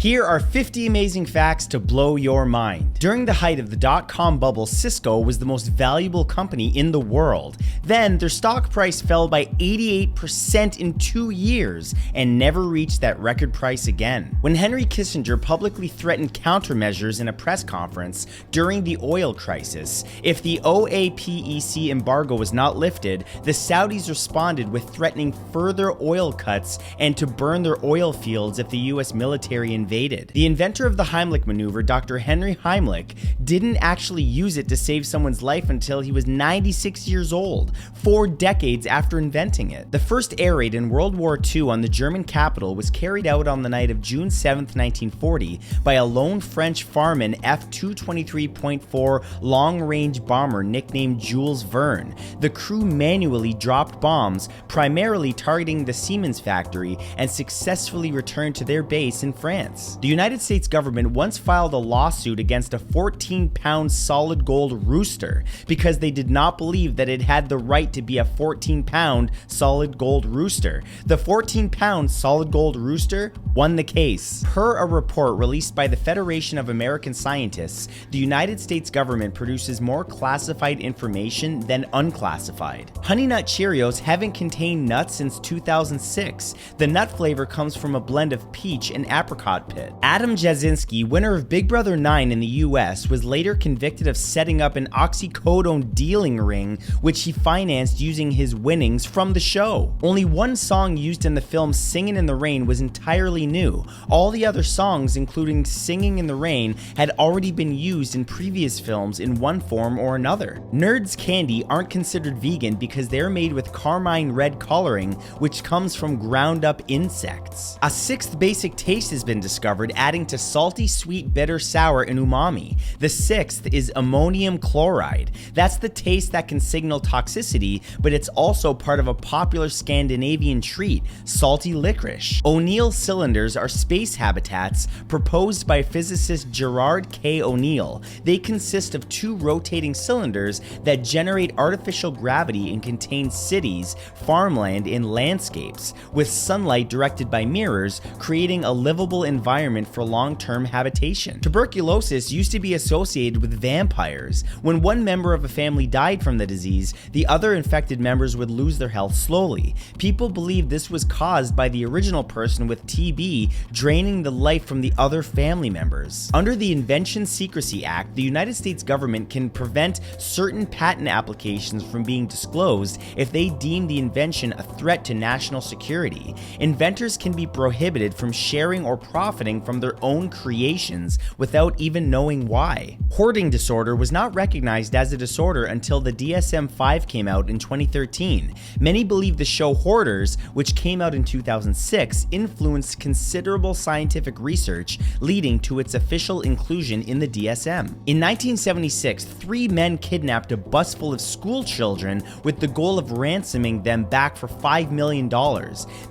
Here are 50 amazing facts to blow your mind. During the height of the dot-com bubble, Cisco was the most valuable company in the world. Then, their stock price fell by 88% in 2 years and never reached that record price again. When Henry Kissinger publicly threatened countermeasures in a press conference during the oil crisis, if the OAPEC embargo was not lifted, the Saudis responded with threatening further oil cuts and to burn their oil fields if the US military invaded. The inventor of the Heimlich maneuver, Dr. Henry Heimlich, didn't actually use it to save someone's life until he was 96 years old, 4 decades after inventing it. The first air raid in World War II on the German capital was carried out on the night of June 7, 1940 by a lone French Farman F-223.4 long-range bomber nicknamed Jules Verne. The crew manually dropped bombs, primarily targeting the Siemens factory, and successfully returned to their base in France. The United States government once filed a lawsuit against a 14-pound solid gold rooster because they did not believe that it had the right to be a 14-pound solid gold rooster. The 14-pound solid gold rooster won the case. Per a report released by the Federation of American Scientists, the United States government produces more classified information than unclassified. Honey Nut Cheerios haven't contained nuts since 2006. The nut flavor comes from a blend of peach and apricot pit. Adam Jasinski, winner of Big Brother 9 in the US, was later convicted of setting up an oxycodone dealing ring, which he financed using his winnings from the show. Only one song used in the film Singin' in the Rain was entirely new. All the other songs, including Singing in the Rain, had already been used in previous films in one form or another. Nerds candy aren't considered vegan because they're made with carmine red coloring, which comes from ground up insects. A sixth basic taste has been discovered, adding to salty, sweet, bitter, sour, and umami. The sixth is ammonium chloride. That's the taste that can signal toxicity, but it's also part of a popular Scandinavian treat, salty licorice. O'Neill cylinders are space habitats proposed by physicist Gerard K. O'Neill. They consist of 2 rotating cylinders that generate artificial gravity and contain cities, farmland, and landscapes, with sunlight directed by mirrors, creating a livable environment for long-term habitation. Tuberculosis used to be associated with vampires. When one member of a family died from the disease, the other infected members would lose their health slowly. People believe this was caused by the original person with TB draining the life from the other family members. Under the Invention Secrecy Act, the United States government can prevent certain patent applications from being disclosed if they deem the invention a threat to national security. Inventors can be prohibited from sharing or profiting from their own creations without even knowing why. Hoarding disorder was not recognized as a disorder until the DSM-5 came out in 2013. Many believe the show Hoarders, which came out in 2006, influenced considerable scientific research, leading to its official inclusion in the DSM. In 1976, 3 men kidnapped a bus full of school children with the goal of ransoming them back for $5 million.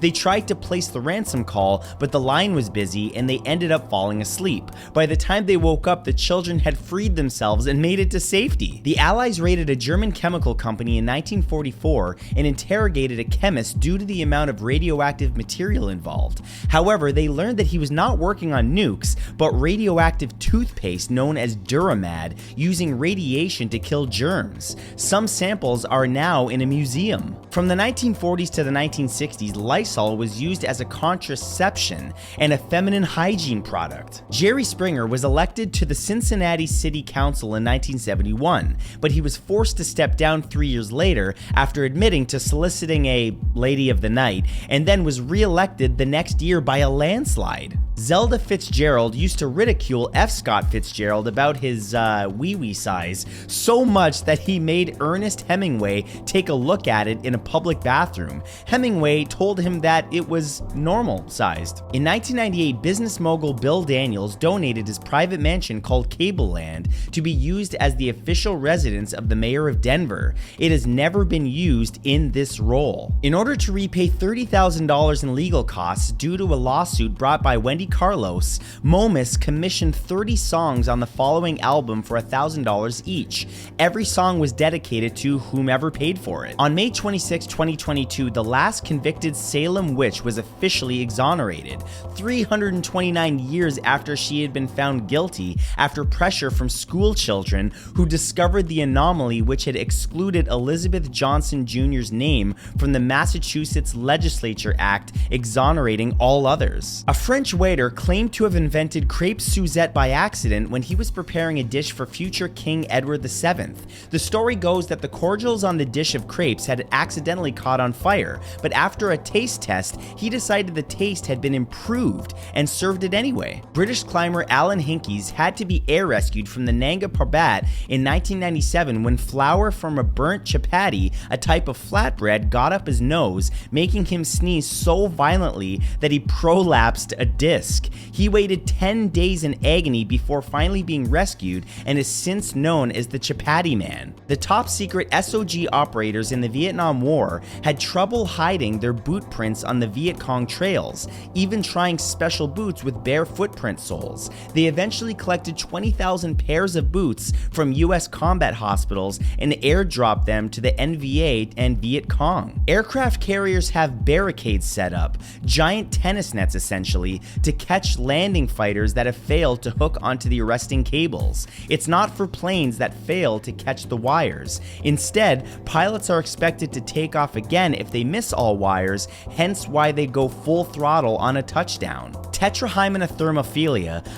They tried to place the ransom call, but the line was busy and they ended up falling asleep. By the time they woke up, the children had freed themselves and made it to safety. The Allies raided a German chemical company in 1944 and interrogated a chemist due to the amount of radioactive material involved. However, they learned that he was not working on nukes, but radioactive toothpaste known as Duramad, using radiation to kill germs. Some samples are now in a museum. From the 1940s to the 1960s, Lysol was used as a contraception and a feminine hygiene product. Jerry Springer was elected to the Cincinnati City Council in 1971, but he was forced to step down 3 years later after admitting to soliciting a lady of the night, and then was re-elected the next year by a landslide. Zelda Fitzgerald used to ridicule F. Scott Fitzgerald about his wee-wee size so much that he made Ernest Hemingway take a look at it in a public bathroom. Hemingway told him that it was normal-sized. In 1998, business mogul Bill Daniels donated his private mansion called Cable Land to be used as the official residence of the mayor of Denver. It has never been used in this role. In order to repay $30,000 in legal costs due to a lawsuit brought by Wendy Carlos, Momus commissioned 30 songs on the following album for $1,000 each. Every song was dedicated to whomever paid for it. On May 26, 2022, the last convicted Salem witch was officially exonerated. 300 129 years after she had been found guilty after pressure from school children who discovered the anomaly which had excluded Elizabeth Johnson Jr.'s name from the Massachusetts Legislature Act exonerating all others. A French waiter claimed to have invented crepe Suzette by accident when he was preparing a dish for future King Edward VII. The story goes that the cordials on the dish of crepes had accidentally caught on fire, but after a taste test, he decided the taste had been improved and served it anyway. British climber Alan Hinkies had to be air rescued from the Nanga Parbat in 1997 when flour from a burnt chapati, a type of flatbread, got up his nose, making him sneeze so violently that he prolapsed a disc. He waited 10 days in agony before finally being rescued and is since known as the Chapati Man. The top secret SOG operators in the Vietnam War had trouble hiding their boot prints on the Viet Cong trails, even trying special boots with bare footprint soles. They eventually collected 20,000 pairs of boots from US combat hospitals and airdropped them to the NVA and Viet Cong. Aircraft carriers have barricades set up, giant tennis nets essentially, to catch landing fighters that have failed to hook onto the arresting cables. It's not for planes that fail to catch the wires. Instead, pilots are expected to take off again if they miss all wires, hence why they go full throttle on a touchdown. Tetrahymena,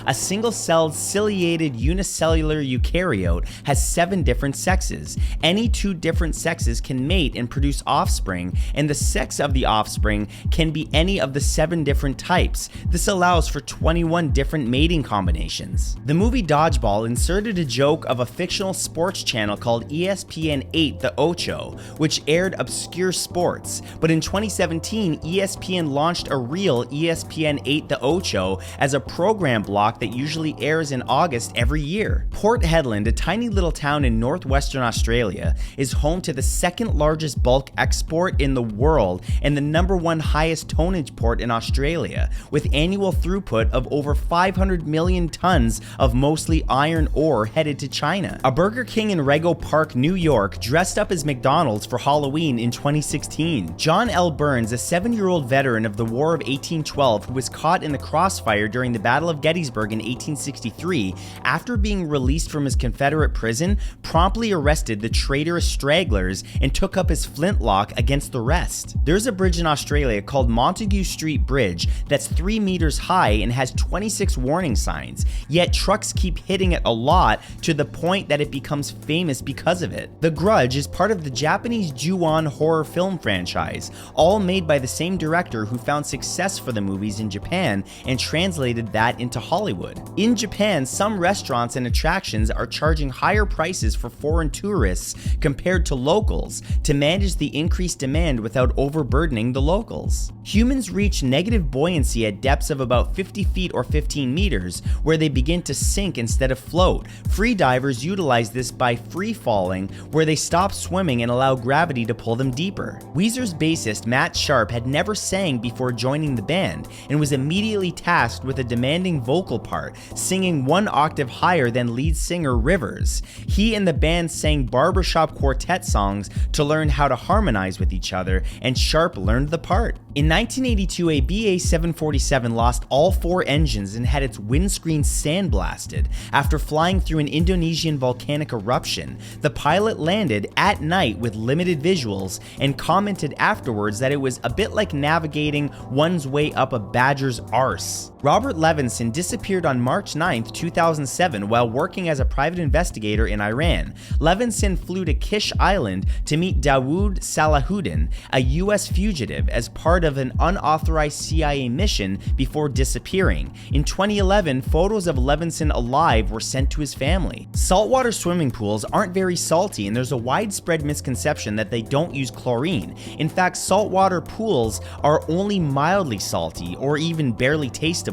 a single-celled ciliated unicellular eukaryote, has 7 different sexes. Any 2 different sexes can mate and produce offspring, and the sex of the offspring can be any of the 7 different types. This allows for 21 different mating combinations. The movie Dodgeball inserted a joke of a fictional sports channel called ESPN 8 The Ocho, which aired obscure sports, but in 2017, ESPN launched a real ESPN 8 The Ocho as a program block that usually airs in August every year. Port Hedland, a tiny little town in northwestern Australia, is home to the 2nd largest bulk export in the world and the #1 highest tonnage port in Australia, with annual throughput of over 500 million tons of mostly iron ore headed to China. A Burger King in Rego Park, New York, dressed up as McDonald's for Halloween in 2016. John L. Burns, a 7-year-old veteran of the War of 1812 who was caught in the crossfire during the Battle of Gettysburg in 1863, after being released from his Confederate prison, promptly arrested the traitorous stragglers and took up his flintlock against the rest. There's a bridge in Australia called Montague Street Bridge that's 3 meters high and has 26 warning signs, yet trucks keep hitting it a lot to the point that it becomes famous because of it. The Grudge is part of the Japanese Ju-on horror film franchise, all made by the same director who found success for the movies in Japan and translated that into Hollywood. In Japan, some restaurants and attractions are charging higher prices for foreign tourists compared to locals to manage the increased demand without overburdening the locals. Humans reach negative buoyancy at depths of about 50 feet or 15 meters, where they begin to sink instead of float. Free divers utilize this by free falling, where they stop swimming and allow gravity to pull them deeper. Weezer's bassist Matt Sharp had never sang before joining the band and was immediately tasked with a demanding vocal part, singing 1 octave higher than lead singer Rivers. He and the band sang barbershop quartet songs to learn how to harmonize with each other, and Sharp learned the part. In 1982, a BA 747 lost all 4 engines and had its windscreen sandblasted after flying through an Indonesian volcanic eruption. The pilot landed at night with limited visuals and commented afterwards that it was a bit like navigating one's way up a badger's arse. Robert Levinson disappeared on March 9, 2007 while working as a private investigator in Iran. Levinson flew to Kish Island to meet Dawood Salahuddin, a US fugitive, as part of an unauthorized CIA mission before disappearing. In 2011, photos of Levinson alive were sent to his family. Saltwater swimming pools aren't very salty, and there's a widespread misconception that they don't use chlorine. In fact, saltwater pools are only mildly salty or even barely tasteable,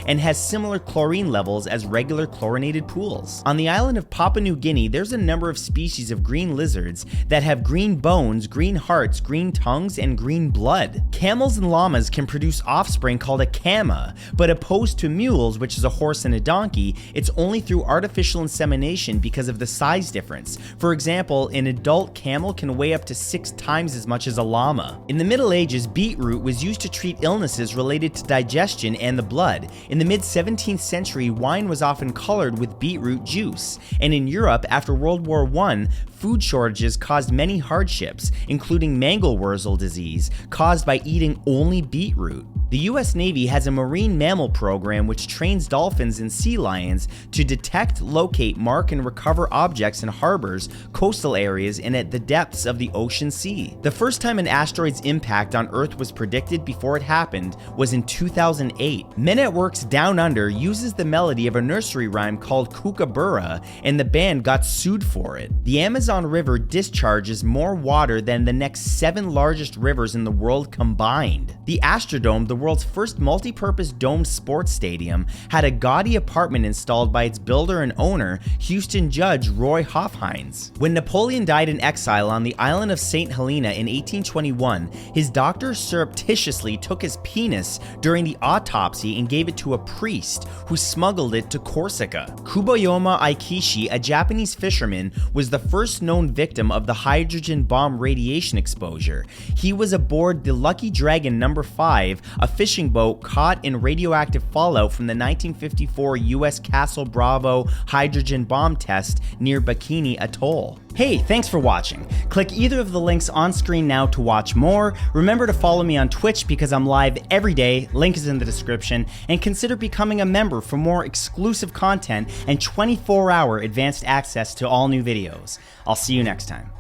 and has similar chlorine levels as regular chlorinated pools. On the island of Papua New Guinea, there's a number of species of green lizards that have green bones, green hearts, green tongues, and green blood. Camels and llamas can produce offspring called a cama, but opposed to mules, which is a horse and a donkey, it's only through artificial insemination because of the size difference. For example, an adult camel can weigh up to 6 times as much as a llama. In the Middle Ages, beetroot was used to treat illnesses related to digestion and the blood. blood. In the mid-17th century, wine was often colored with beetroot juice. And in Europe, after World War I, food shortages caused many hardships, including Mangelwurzel disease, caused by eating only beetroot. The US Navy has a marine mammal program which trains dolphins and sea lions to detect, locate, mark, and recover objects in harbors, coastal areas, and at the depths of the ocean sea. The first time an asteroid's impact on Earth was predicted before it happened was in 2008. Men at Work's Down Under uses the melody of a nursery rhyme called Kookaburra, and the band got sued for it. The Amazon River discharges more water than the next 7 largest rivers in the world combined. The Astrodome, the world's first multi-purpose domed sports stadium, had a gaudy apartment installed by its builder and owner, Houston judge Roy Hofheinz. When Napoleon died in exile on the island of St. Helena in 1821, his doctor surreptitiously took his penis during the autopsy and gave it to a priest who smuggled it to Corsica. Kuboyoma Aikishi, a Japanese fisherman, was the first known victim of the hydrogen bomb radiation exposure. He was aboard the Lucky Dragon No. 5, a fishing boat caught in radioactive fallout from the 1954 US Castle Bravo hydrogen bomb test near Bikini Atoll. Hey, thanks for watching. Click either of the links on screen now to watch more. Remember to follow me on Twitch because I'm live every day, link is in the description, and consider becoming a member for more exclusive content and 24-hour advanced access to all new videos. I'll see you next time.